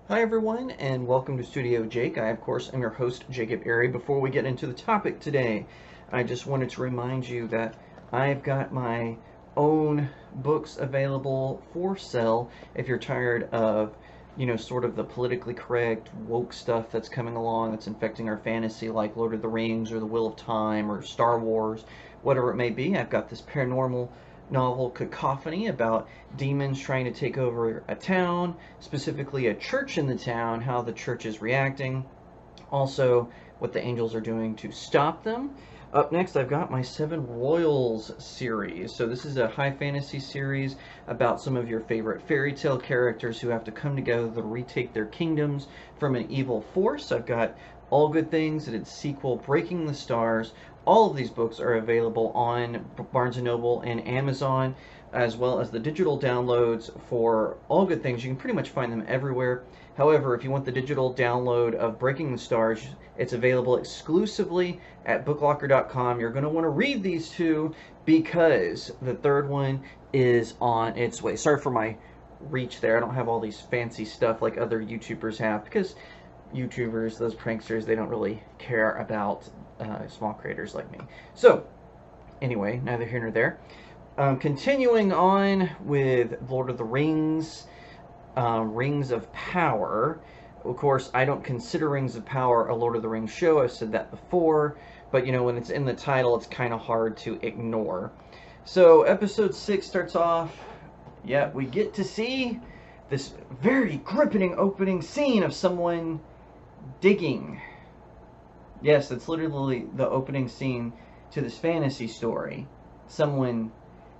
Hi everyone, and welcome to Studio Jake. I, of course, am your host, J.R.R. Before we get into the topic today, I just wanted to remind you that I've got my own books available for sale if you're tired of, sort of the politically correct, woke stuff that's coming along that's infecting our fantasy, like Lord of the Rings or The Wheel of Time or Star Wars, whatever it may be. I've got this paranormal novel Cacophony about demons trying to take over a town, specifically a church in the town, how the church is reacting, also what the angels are doing to stop them. Up next, I've got my Seven Royals series. So this is a high fantasy series about some of your favorite fairy tale characters who have to come together to retake their kingdoms from an evil force. I've got All Good Things and its sequel, Breaking the Stars. All of these books are available on Barnes & Noble and Amazon, as well as the digital downloads for All Good Things. You can pretty much find them everywhere. However, if you want the digital download of Breaking the Stars, it's available exclusively at booklocker.com. You're going to want to read these two because the third one is on its way. Sorry for my reach there. I don't have all these fancy stuff like other YouTubers have because YouTubers, those pranksters, they don't really care about small creators like me. So, anyway, neither here nor there. Continuing on with Lord of the Rings, Rings of Power. Of course, I don't consider Rings of Power a Lord of the Rings show. I've said that before. But, when it's in the title, it's kind of hard to ignore. So, episode 6 starts off. Yeah, we get to see this very gripping opening scene of someone digging. Yes, that's literally the opening scene to this fantasy story. Someone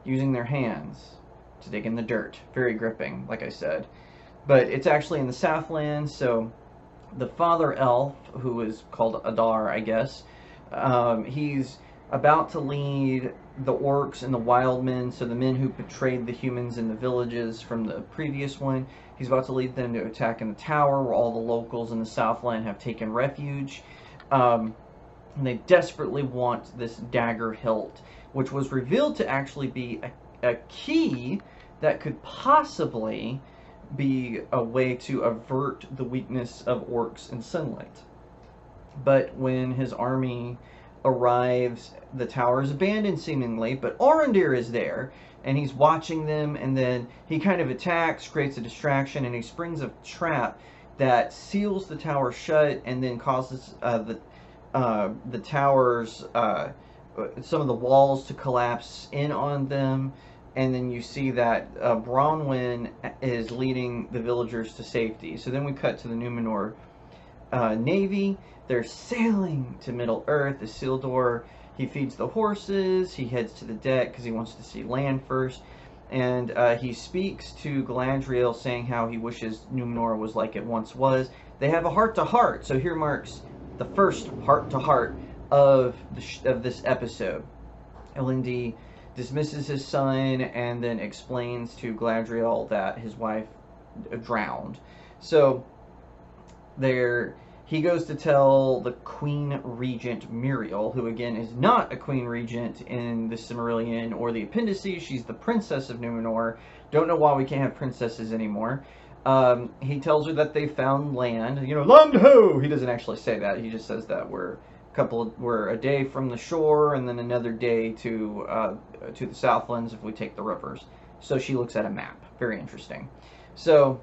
using their hands to dig in the dirt. Very gripping, like I said. But it's actually in the Southlands, so the father elf, who is called Adar, I guess, he's about to lead the orcs and the wild men, so the men who betrayed the humans in the villages from the previous one. He's about to lead them to attack in the tower where all the locals in the Southland have taken refuge. And they desperately want this dagger hilt, which was revealed to actually be a key that could possibly be a way to avert the weakness of orcs in sunlight. But when his army arrives, the tower is abandoned seemingly, but Arondir is there, and he's watching them, and then he kind of attacks, creates a distraction, and he springs a trap that seals the tower shut and then causes the towers, some of the walls to collapse in on them. And then you see that Bronwyn is leading the villagers to safety. So then we cut to the Numenor Navy. They're sailing to Middle Earth. Isildur, he feeds the horses. He heads to the deck because he wants to see land first. And he speaks to Galadriel, saying how he wishes Numenor was like it once was. They have a heart-to-heart. So here marks the first heart-to-heart of this episode. Elendil dismisses his son and then explains to Galadriel that his wife drowned. So he goes to tell the Queen Regent Muriel, who again is not a Queen Regent in the Silmarillion or the Appendices. She's the Princess of Numenor. Don't know why we can't have princesses anymore. He tells her that they found land. Land ho! He doesn't actually say that. He just says that we're a day from the shore, and then another day to the Southlands if we take the rivers. So she looks at a map. Very interesting. So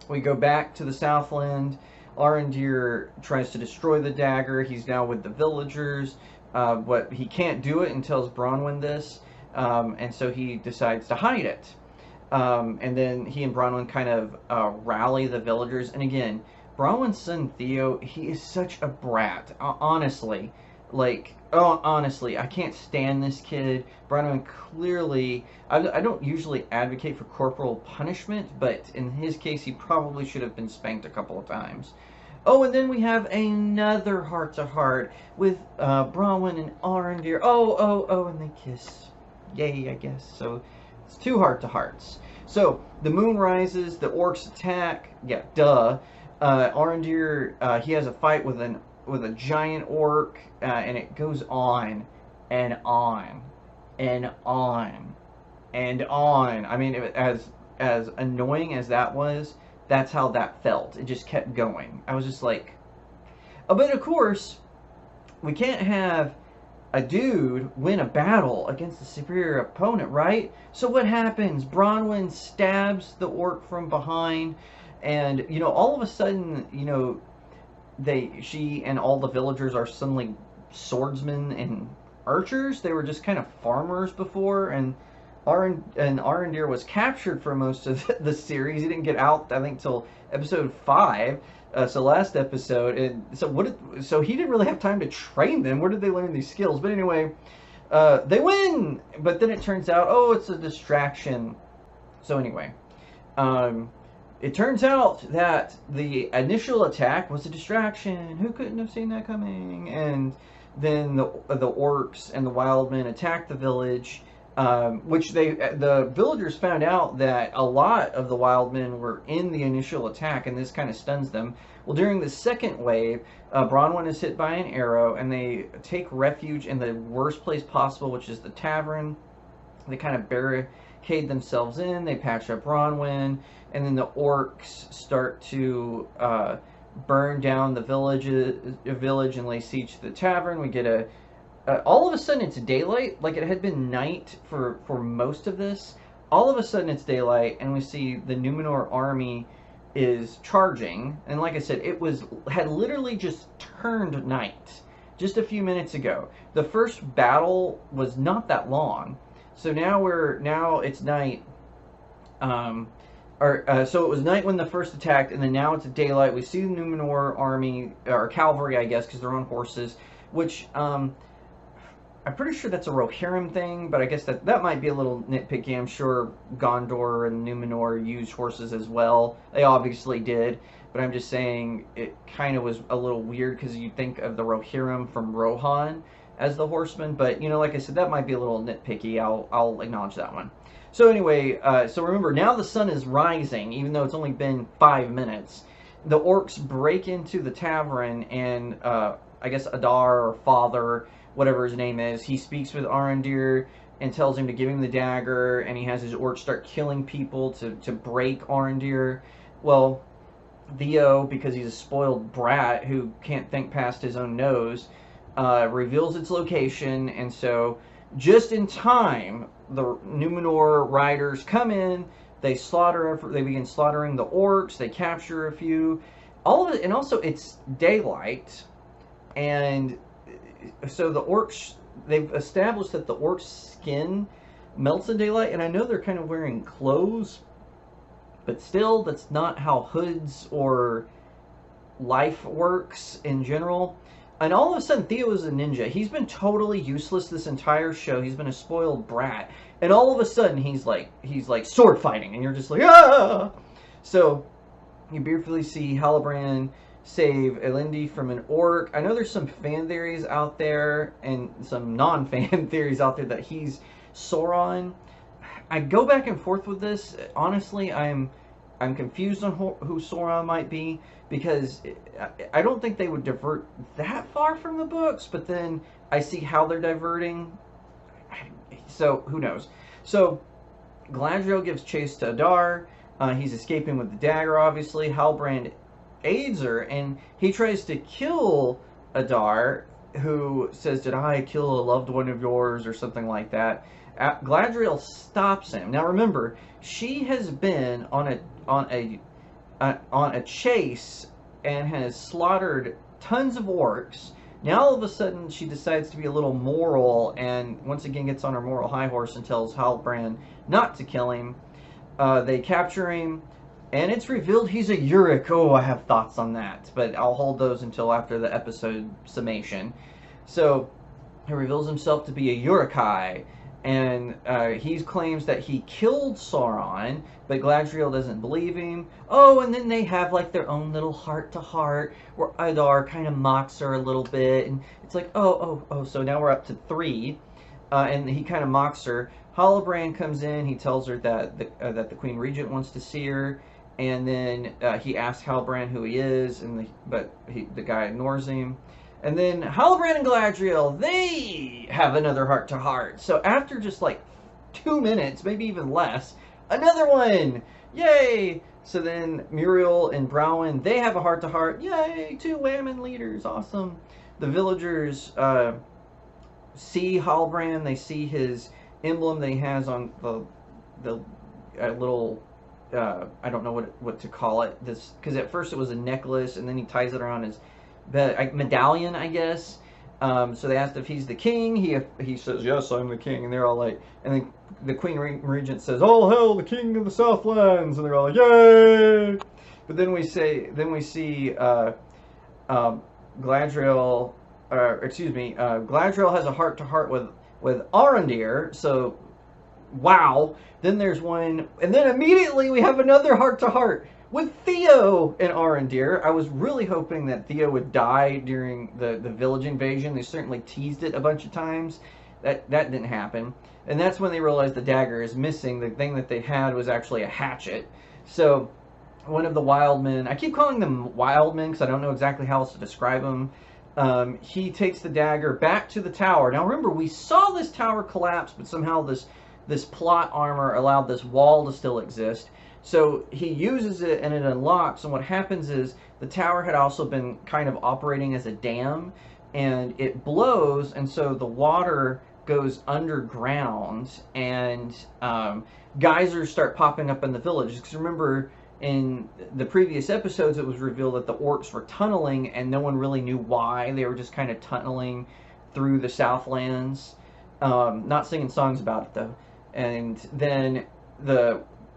we go back to the Southland. Arondir tries to destroy the dagger. He's now with the villagers, but he can't do it and tells Bronwyn this, and so he decides to hide it. And then he and Bronwyn kind of rally the villagers. And again, Bronwyn's son Theo, he is such a brat. Honestly, honestly, I can't stand this kid. Bronwyn clearly, I don't usually advocate for corporal punishment, but in his case, he probably should have been spanked a couple of times. Oh, and then we have another heart-to-heart with Bronwyn and Arondir. Oh, and they kiss. Yay, I guess. So it's two heart-to-hearts. So the moon rises, the orcs attack. Yeah, duh. Arondir, he has a fight with a giant orc, and it goes on and on and on and on. I mean, as annoying as that was, that's how that felt. It just kept going. I was just like, oh, but of course, we can't have a dude win a battle against a superior opponent, right? So what happens? Bronwyn stabs the orc from behind, and all of a sudden, she and all the villagers are suddenly swordsmen and archers. They were just kind of farmers before, and Arondir was captured for most of the series. He didn't get out, I think, till episode 5. So last episode, and so he didn't really have time to train them. Where did they learn these skills? But anyway, they win. But then it turns out, oh, it's a distraction. So anyway, it turns out that the initial attack was a distraction. Who couldn't have seen that coming? And then the orcs and the wildmen attacked the village. Which the villagers found out that a lot of the wildmen were in the initial attack, and this kind of stuns them. Well, during the second wave, Bronwyn is hit by an arrow, and they take refuge in the worst place possible, which is the tavern. They kind of barricade themselves in. They patch up Bronwyn, and then the orcs start to burn down the village and lay siege to the tavern. We get all of a sudden it's daylight. Like, it had been night for most of this. All of a sudden it's daylight, and we see the Numenor army is charging. And like I said, had literally just turned night just a few minutes ago. The first battle was not that long, so now it's night. So it was night when the first attacked, and then now it's daylight. We see the Numenor army, or cavalry, I guess, because they're on horses, which I'm pretty sure that's a Rohirrim thing, but I guess that might be a little nitpicky. I'm sure Gondor and Numenor used horses as well. They obviously did, but I'm just saying it kind of was a little weird because you think of the Rohirrim from Rohan as the horseman, but like I said, that might be a little nitpicky. I'll acknowledge that one. So anyway, so remember, now the sun is rising, even though it's only been 5 minutes. The orcs break into the tavern, and I guess Adar, or Father, whatever his name is, he speaks with Arondir and tells him to give him the dagger, and he has his orcs start killing people to break Arondir. Well, Theo, because he's a spoiled brat who can't think past his own nose, reveals its location, and so just in time, the Numenor riders come in. They begin slaughtering the orcs. They capture a few. All of it, and also it's daylight, and so the orcs, they've established that the orcs' skin melts in daylight, and I know they're kind of wearing clothes, but still, that's not how hoods or life works in general. And all of a sudden, Theo is a ninja. He's been totally useless this entire show. He's been a spoiled brat. And all of a sudden, he's like sword fighting, and you're just like, ah! So, you briefly see Halbrand save Elendil from an orc. I know there's some fan theories out there, and some non-fan theories out there that he's Sauron. I go back and forth with this. Honestly, I'm confused on who Sauron might be, because I don't think they would divert that far from the books, but then I see how they're diverting. So, who knows? So, Galadriel gives chase to Adar. He's escaping with the dagger, obviously. Halbrand aids her, and he tries to kill Adar, who says, "Did I kill a loved one of yours?" or something like that. Galadriel stops him. Now remember, she has been on a chase and has slaughtered tons of orcs. Now all of a sudden she decides to be a little moral, and once again gets on her moral high horse and tells Halbrand not to kill him. They capture him, and it's revealed he's a Uruk. Oh, I have thoughts on that, but I'll hold those until after the episode summation. So he reveals himself to be a Uruk-hai, and he claims that he killed Sauron, but Galadriel doesn't believe him. Oh, and then they have like their own little heart-to-heart where Adar kind of mocks her a little bit, and it's like, oh, so now we're up to 3, and he kind of mocks her. Halbrand comes in. He tells her that the Queen Regent wants to see her, and then he asks Halbrand who he is, but the guy ignores him. And then Halbrand and Galadriel, they have another heart-to-heart. So after just like 2 minutes, maybe even less, another one! Yay! So then Muriel and Browen, they have a heart-to-heart. Yay, 2 women leaders, awesome. The villagers see Halbrand. They see his emblem that he has on the little I don't know what to call it. This, because at first it was a necklace, and then he ties it around his medallion, I guess. So they asked if he's the king. He says, yes, I'm the king. And they're all like, and then the Queen Regent says, all hail the king of the Southlands. And they're all like, yay. But then we see Galadriel, Galadriel has a heart-to-heart with Arondir. So, wow. Then there's one, and then immediately we have another heart-to-heart with Theo and Arondir. I was really hoping that Theo would die during the village invasion. They certainly teased it a bunch of times. That didn't happen. And that's when they realized the dagger is missing. The thing that they had was actually a hatchet. So one of the wild men, I keep calling them wild men because I don't know exactly how else to describe them. He takes the dagger back to the tower. Now remember, we saw this tower collapse, but somehow this plot armor allowed this wall to still exist. So he uses it and it unlocks, and what happens is the tower had also been kind of operating as a dam, and it blows, and so the water goes underground, and geysers start popping up in the village. Because remember, in the previous episodes it was revealed that the orcs were tunneling, and no one really knew why. They were just kind of tunneling through the Southlands, not singing songs about it though. And then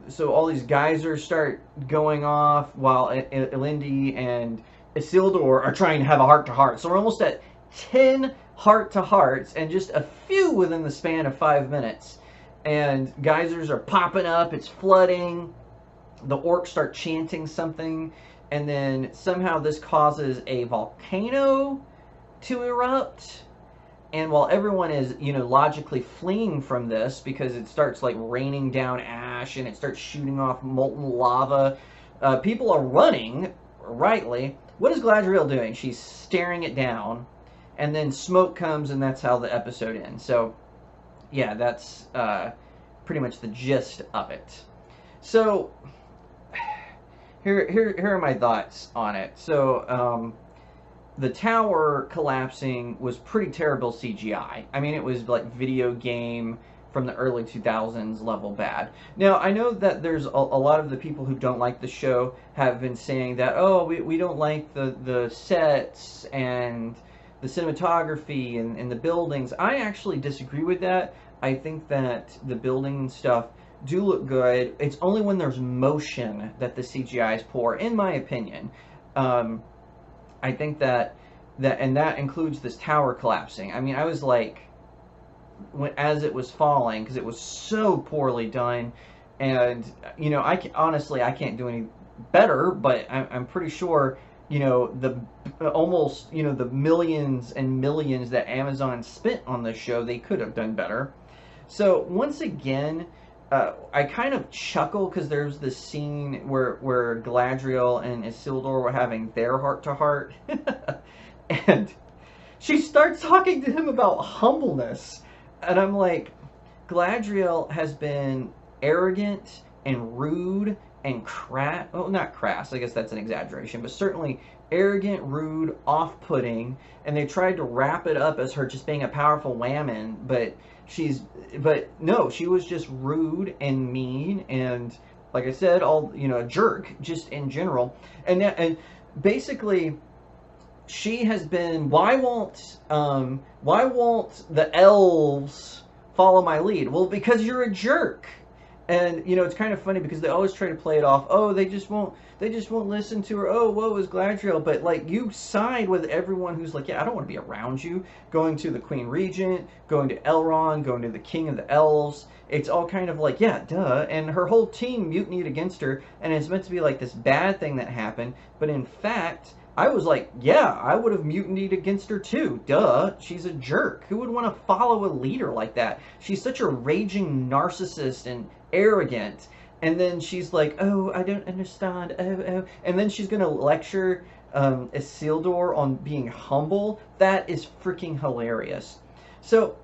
so all these geysers start going off while Elendil and Isildur are trying to have a heart-to-heart. So we're almost at 10 heart-to-hearts, and just a few within the span of 5 minutes. And geysers are popping up, it's flooding, the orcs start chanting something, and then somehow this causes a volcano to erupt. And while everyone is, logically fleeing from this because it starts like raining down ash and it starts shooting off molten lava, people are running, rightly. What is Galadriel doing? She's staring it down, and then smoke comes, and that's how the episode ends. So, yeah, that's pretty much the gist of it. So, here are my thoughts on it. So, the tower collapsing was pretty terrible CGI. I mean, it was like video game from the early 2000s level bad. Now, I know that there's a lot of the people who don't like the show have been saying that, oh, we don't like the sets and the cinematography and the buildings. I actually disagree with that. I think that the building and stuff do look good. It's only when there's motion that the CGI is poor, in my opinion. I think that includes this tower collapsing. I mean, I was like, as it was falling, because it was so poorly done, and honestly, I can't do any better. But I'm pretty sure, the millions and millions that Amazon spent on this show, they could have done better. So once again, I kind of chuckle because there's this scene where Galadriel and Isildur were having their heart-to-heart, and she starts talking to him about humbleness, and I'm like, Galadriel has been arrogant and rude and crass. Well, not crass, I guess that's an exaggeration, but certainly arrogant, rude, off-putting, and they tried to wrap it up as her just being a powerful woman, but no, she was just rude and mean, and like I said, a jerk just in general. And basically, she has been, why won't the elves follow my lead? Well, because you're a jerk. And it's kind of funny because they always try to play it off. Oh, they just won't listen to her. Oh, woe is Galadriel. But like, you side with everyone who's like, yeah, I don't want to be around you. Going to the Queen Regent, going to Elrond, going to the King of the Elves. It's all kind of like, yeah, duh. And her whole team mutinied against her, and it's meant to be like this bad thing that happened. But in fact, I was like, yeah, I would have mutinied against her too. Duh, she's a jerk. Who would want to follow a leader like that? She's such a raging narcissist and arrogant. And then she's like, oh, I don't understand. Oh. And then she's going to lecture Isildur on being humble. That is freaking hilarious. So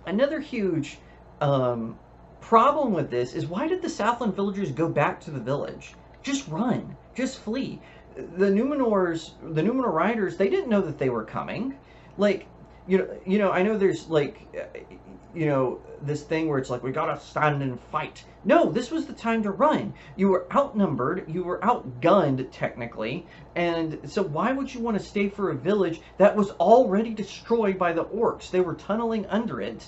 another huge problem with this is, why did the Southland villagers go back to the village? just run, just flee. The Numenor riders, they didn't know that they were coming. Like, I know there's like, this thing where it's like, we gotta stand and fight. No, this was the time to run. You were outnumbered, you were outgunned, technically, and so why would you want to stay for a village that was already destroyed by the orcs? They were tunneling under it,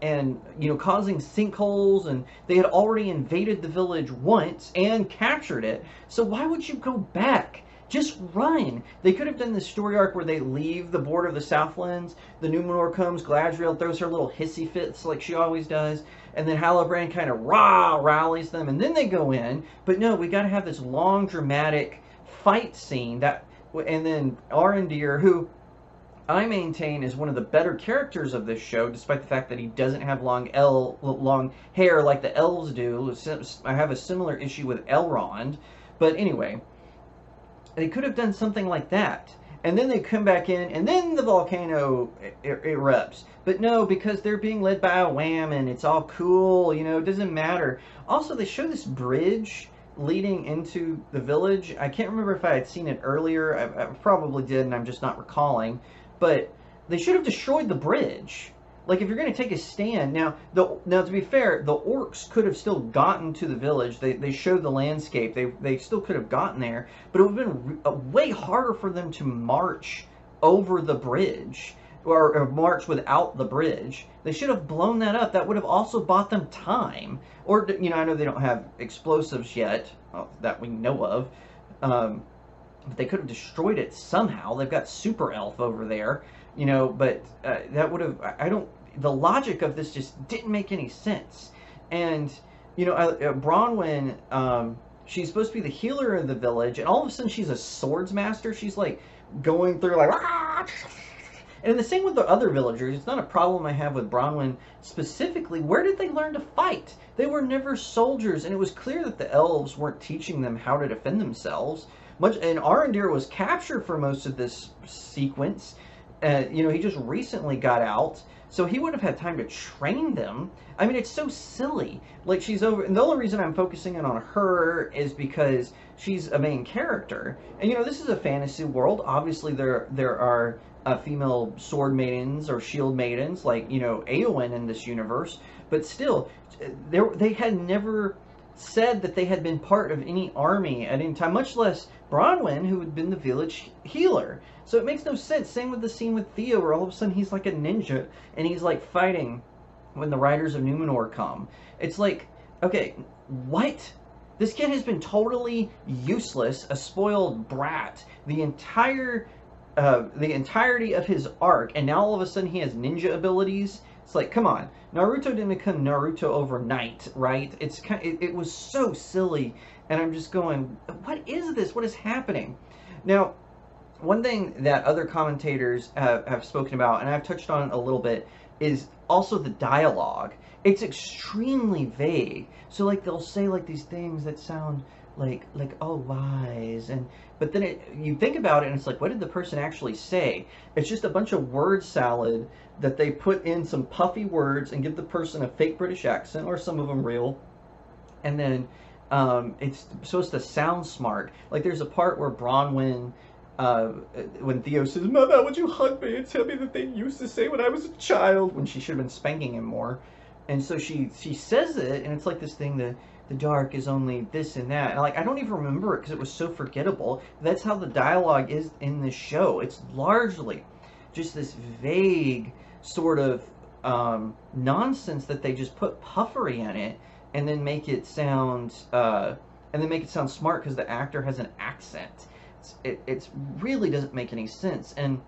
and, causing sinkholes, and they had already invaded the village once and captured it, so why would you go back? Just run. They could have done this story arc where they leave the border of the Southlands, the Numenor comes, Galadriel throws her little hissy fits like she always does, and then Halbrand kind of rallies them, and then they go in. But no, we got to have this long, dramatic fight scene, and then Arondir, who I maintain is one of the better characters of this show, despite the fact that he doesn't have long hair like the elves do. I have a similar issue with Elrond, but anyway, they could have done something like that. And then they come back in, and then the volcano erupts. But no, because they're being led by a wham, and it's all cool, it doesn't matter. Also, they show this bridge leading into the village. I can't remember if I had seen it earlier. I probably did, and I'm just not recalling. But they should have destroyed the bridge. Like, if you're going to take a stand, now to be fair, the orcs could have still gotten to the village. They showed the landscape. They still could have gotten there, but it would have been way harder for them to march over the bridge, or march without the bridge. They should have blown that up. That would have also bought them time. Or, I know they don't have explosives yet, that we know of, but they could have destroyed it somehow. They've got Super Elf over there. But that would have, the logic of this just didn't make any sense. And, Bronwyn, she's supposed to be the healer of the village, and all of a sudden she's a swords master. She's like going through like, ah! And the same with the other villagers. It's not a problem I have with Bronwyn specifically. Where did they learn to fight? They were never soldiers, and it was clear that the elves weren't teaching them how to defend themselves. And Arondir was captured for most of this sequence. He just recently got out, so he would have had time to train them. I mean, it's so silly. Like, she's over, and the only reason I'm focusing in on her is because she's a main character. And, this is a fantasy world. Obviously, there are female sword maidens or shield maidens, like, Eowyn in this universe. But still, they had never said that they had been part of any army at any time, much less Bronwyn, who had been the village healer. So it makes no sense. Same with the scene with Theo, where all of a sudden he's like a ninja, and he's like fighting when the Riders of Numenor come. It's like, okay, what? This kid has been totally useless, a spoiled brat, the entirety of his arc, and now all of a sudden he has ninja abilities. It's like, come on, Naruto didn't become Naruto overnight, right? It was so silly, and I'm just going, what is this? What is happening? Now, one thing that other commentators have spoken about, and I've touched on a little bit, is also the dialogue. It's extremely vague. So, like, they'll say, like, these things that sound like oh, wise, but then you think about it, and it's like, what did the person actually say? It's just a bunch of word salad that they put in some puffy words and give the person a fake British accent, or some of them real, and then it's supposed to sound smart. Like, there's a part where Bronwyn, when Theo says, "Mother, would you hug me and tell me the thing you used to say when I was a child?" when she should have been spanking him more. And so she says it, and it's like this thing, the dark is only this and that. And I don't even remember it because it was so forgettable. That's how the dialogue is in this show. It's largely just this vague sort of nonsense that they just put puffery in it, and then make it sound smart because the actor has an accent. It really doesn't make any sense. And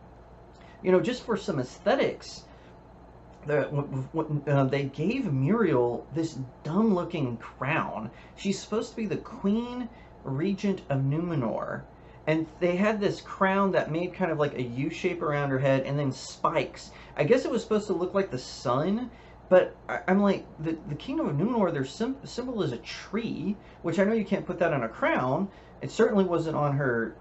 just for some aesthetics, they gave Muriel this dumb-looking crown. She's supposed to be the Queen Regent of Numenor, and they had this crown that made kind of like a U shape around her head, and then spikes. I guess it was supposed to look like the sun, but I'm like, the Kingdom of Numenor, their symbol is a tree, which I know you can't put that on a crown. It certainly wasn't on her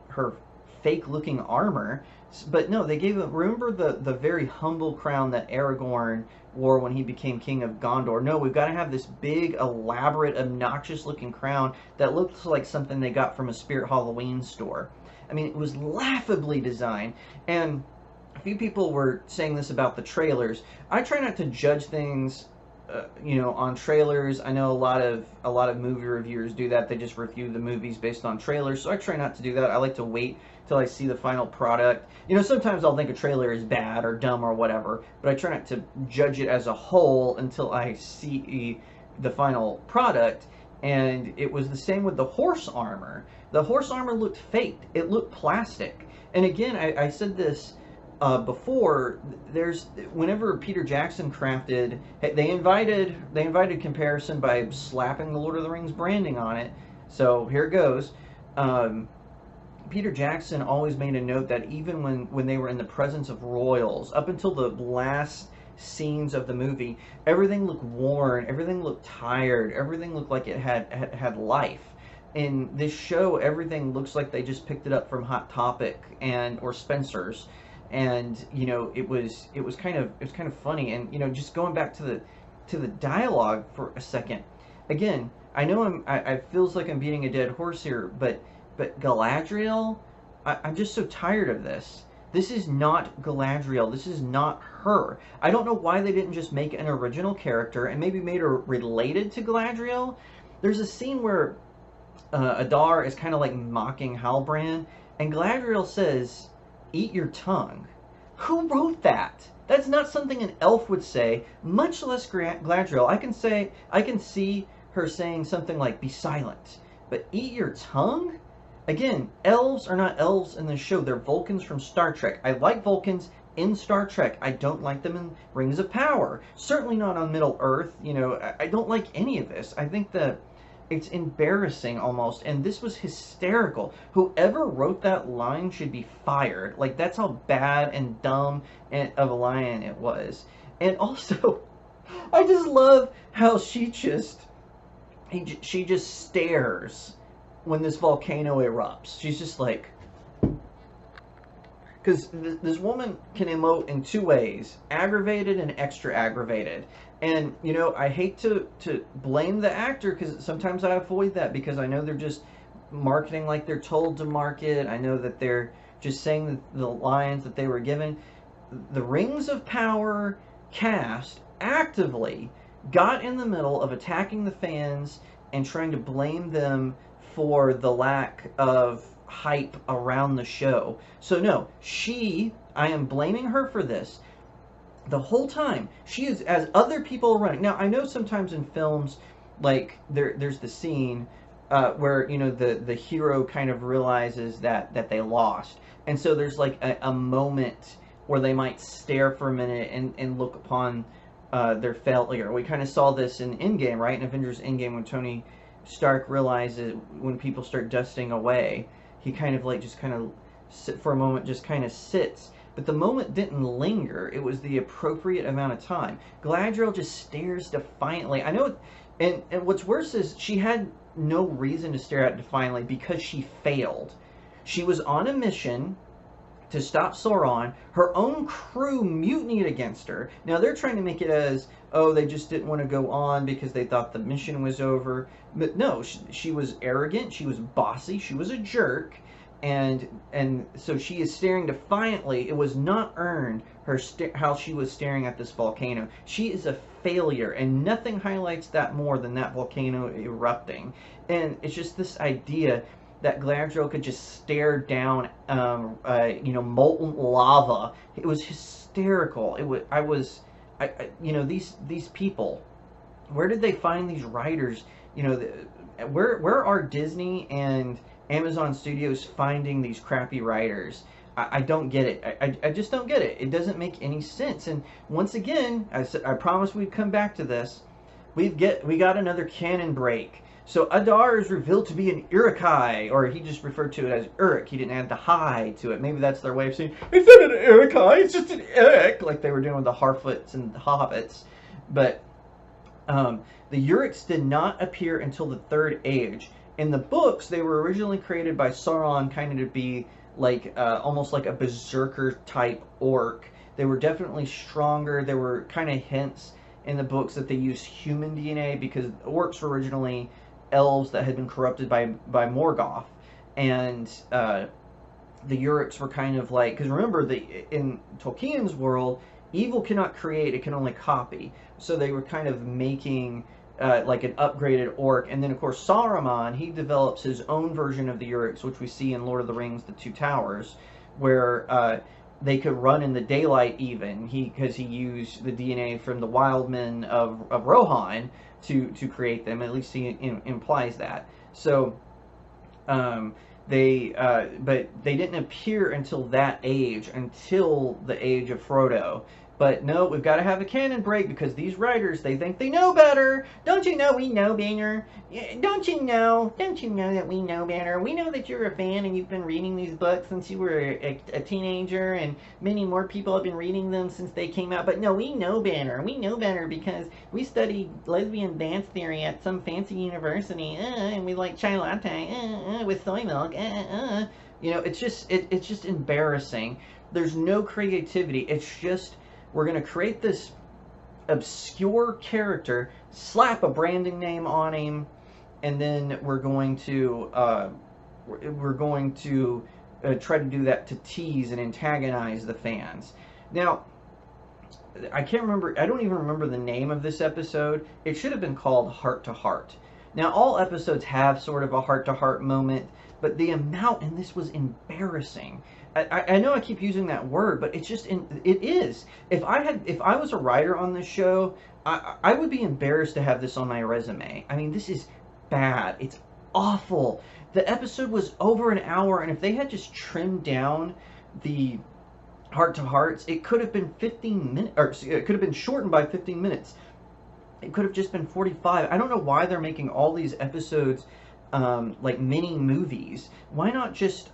fake looking armor. But no, they gave him, remember the very humble crown that Aragorn wore when he became king of Gondor? No, we've got to have this big, elaborate, obnoxious looking crown that looks like something they got from a Spirit Halloween store. I mean, it was laughably designed. And a few people were saying this about the trailers. I try not to judge things, on trailers. I know a lot of movie reviewers do that. They just review the movies based on trailers. So I try not to do that. I like to wait till I see the final product. Sometimes I'll think a trailer is bad or dumb or whatever, but I try not to judge it as a whole until I see the final product. And it was the same with the horse armor. The horse armor looked faked. It looked plastic. And again, I said this before. Whenever Peter Jackson crafted, they invited comparison by slapping the Lord of the Rings branding on it. So here it goes. Peter Jackson always made a note that even when they were in the presence of royals, up until the last scenes of the movie, everything looked worn, everything looked tired, everything looked like it had life. In this show, everything looks like they just picked it up from Hot Topic or Spencer's, and it was kind of funny. And just going back to the dialogue for a second, again, I know I feels like I'm beating a dead horse here, but Galadriel, I'm just so tired of this. This is not Galadriel. This is not her. I don't know why they didn't just make an original character and maybe made her related to Galadriel. There's a scene where Adar is kind of like mocking Halbrand, and Galadriel says, "Eat your tongue." Who wrote that? That's not something an elf would say, much less Galadriel. I can see her saying something like, "Be silent," but "eat your tongue"? Again, elves are not elves in the show. They're Vulcans from Star Trek. I like Vulcans in Star Trek. I don't like them in Rings of Power. Certainly not on Middle Earth. I don't like any of this. I think that it's embarrassing almost, and this was hysterical. Whoever wrote that line should be fired. Like, that's how bad and dumb of a line it was. And also, I just love how she just stares when this volcano erupts. She's just like, because this woman can emote in two ways: aggravated and extra aggravated. And I hate to blame the actor, because sometimes I avoid that, because I know they're just marketing like they're told to market. I know that they're just saying the lines that they were given. The Rings of Power cast actively got in the middle of attacking the fans and trying to blame them for the lack of hype around the show. So no, I am blaming her for this. The whole time, she is, as other people are running. Now, I know sometimes in films, like, there's the scene where, the hero kind of realizes that they lost. And so there's, like, a moment where they might stare for a minute and look upon their failure. We kind of saw this in Endgame, right? In Avengers Endgame, when Tony Stark realizes when people start dusting away, he kind of for a moment just kind of sits. But the moment didn't linger. It was the appropriate amount of time. Galadriel just stares defiantly. I know, and what's worse is she had no reason to stare at it defiantly, because she failed. She was on a mission to stop Sauron. Her own crew mutinied against her. Now they're trying to make it as, oh, they just didn't want to go on because they thought the mission was over. But no, she was arrogant, she was bossy, she was a jerk, and so she is staring defiantly. It was not earned, how she was staring at this volcano. She is a failure, and nothing highlights that more than that volcano erupting. And it's just this idea that Galadriel could just stare down, molten lava. It was hysterical. These people, where did they find these writers? Where are Disney and Amazon Studios finding these crappy writers? I don't get it. I just don't get it. It doesn't make any sense. And once again, I promised we'd come back to this. We got another canon break. So Adar is revealed to be an Uruk, or he just referred to it as Uruk. He didn't add the "hi" to it. Maybe that's their way of saying, it's not an Uruk, it's just an Uruk, like they were doing with the Harfoots and the Hobbits. But the Uruks did not appear until the Third Age. In the books, they were originally created by Sauron, kind of to be like almost like a berserker type orc. They were definitely stronger. There were kind of hints in the books that they used human DNA, because orcs were originally elves that had been corrupted by Morgoth, and the Uruks were kind of like, because remember, in Tolkien's world, evil cannot create, it can only copy. So they were kind of making like an upgraded orc. And then, of course, Saruman, he develops his own version of the Uruks, which we see in Lord of the Rings, The Two Towers, where they could run in the daylight even, because he used the DNA from the wild men of Rohan to create them. At least he implies that. So but they didn't appear until that age, until the age of Frodo. But no, we've got to have a canon break, because these writers, they think they know better. Don't you know we know better? Don't you know that we know better? We know that you're a fan and you've been reading these books since you were a teenager, and many more people have been reading them since they came out. But no, we know better. We know better because we studied lesbian dance theory at some fancy university, and we like chai latte with soy milk. You know, it's just embarrassing. There's no creativity. It's just, we're going to create this obscure character, slap a branding name on him, and then we're going to try to do that to tease and antagonize the fans. Now, I can't remember, I don't even remember the name of this episode. It should have been called Heart to Heart. Now, all episodes have sort of a heart-to-heart moment, but the amount in this was embarrassing. I know I keep using that word, but it's just, it is. If I was a writer on this show, I would be embarrassed to have this on my resume. I mean, this is bad. It's awful. The episode was over an hour, and if they had just trimmed down the heart-to-hearts, it could have been 15 minutes, or it could have been shortened by 15 minutes. It could have just been 45. I don't know why they're making all these episodes like mini movies. Why not just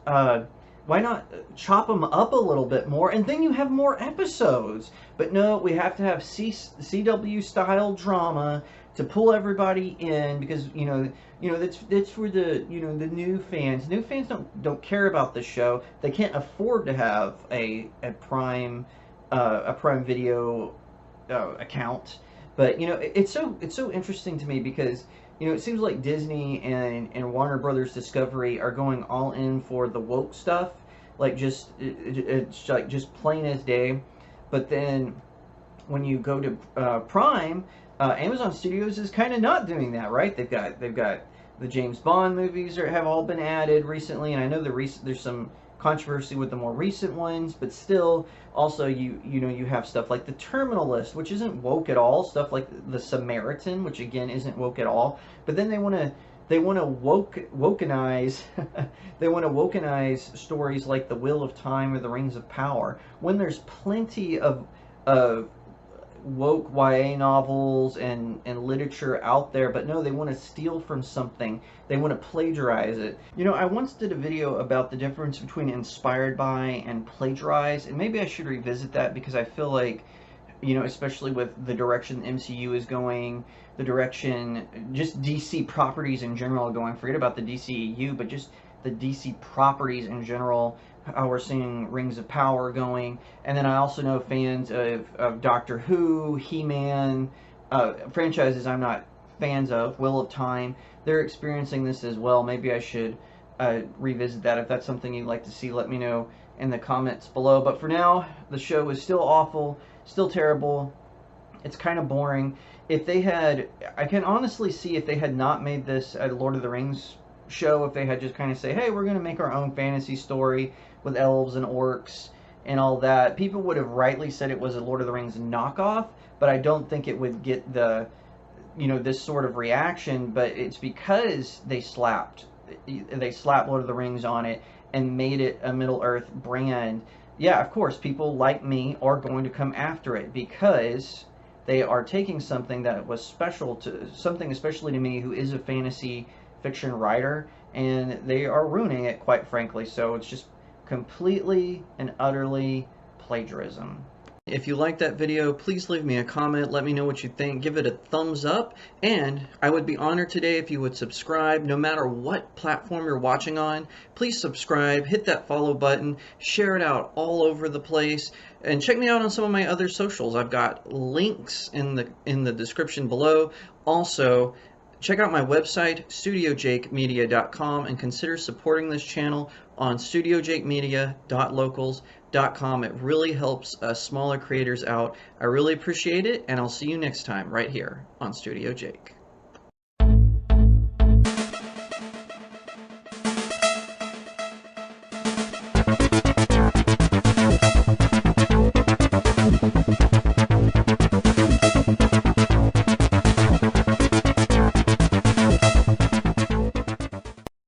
chop them up a little bit more, and then you have more episodes? But no, we have to have CW style drama to pull everybody in, because you know that's for the the new fans. New fans don't care about the show. They can't afford to have a Prime Video account. But it's so interesting to me, because it seems like Disney and Warner Brothers Discovery are going all in for the woke stuff, like it's like just plain as day. But then when you go to Prime, Amazon Studios is kind of not doing that, right? They've got the James Bond movies have all been added recently, and I know there's some controversy with the more recent ones, but still, also you have stuff like The Terminal List, which isn't woke at all, stuff like The Samaritan, which again isn't woke at all. But then they want to wokenize they want to wokenize stories like The Wheel of Time or The Rings of Power, when there's plenty of woke YA novels and literature out there. But no, they want to steal from something. They want to plagiarize it. I once did a video about the difference between inspired by and plagiarize, and maybe I should revisit that, because I feel like, especially with the direction the MCU is going, the direction just DC properties in general are going, forget about the DCEU, but just the DC properties in general, how we're seeing Rings of Power going. And then I also know fans of Doctor Who, He-Man, franchises I'm not fans of, Wheel of Time, they're experiencing this as well. Maybe I should revisit that. If that's something you'd like to see, let me know in the comments below. But for now, the show is still awful, still terrible. It's kind of boring. If they had, I can honestly see if they had not made this a Lord of the Rings show, if they had just kind of say, hey, we're going to make our own fantasy story with elves and orcs and all that, people would have rightly said it was a Lord of the Rings knockoff. But I don't think it would get the this sort of reaction. But it's because they slapped Lord of the Rings on it and made it a Middle-earth brand. Yeah, of course, people like me are going to come after it, because they are taking something that was special to something, especially to me, who is a fantasy fiction writer, and they are ruining it, quite frankly. So it's just completely and utterly plagiarism. If you like that video, please leave me a comment. Let me know what you think. Give it a thumbs up. And I would be honored today if you would subscribe. No matter what platform you're watching on, please subscribe. Hit that follow button. Share it out all over the place. And check me out on some of my other socials. I've got links in the description below. Also, check out my website, StudioJakeMedia.com, and consider supporting this channel on StudioJakeMedia.locals.com. It really helps smaller creators out. I really appreciate it, and I'll see you next time right here on Studio Jake.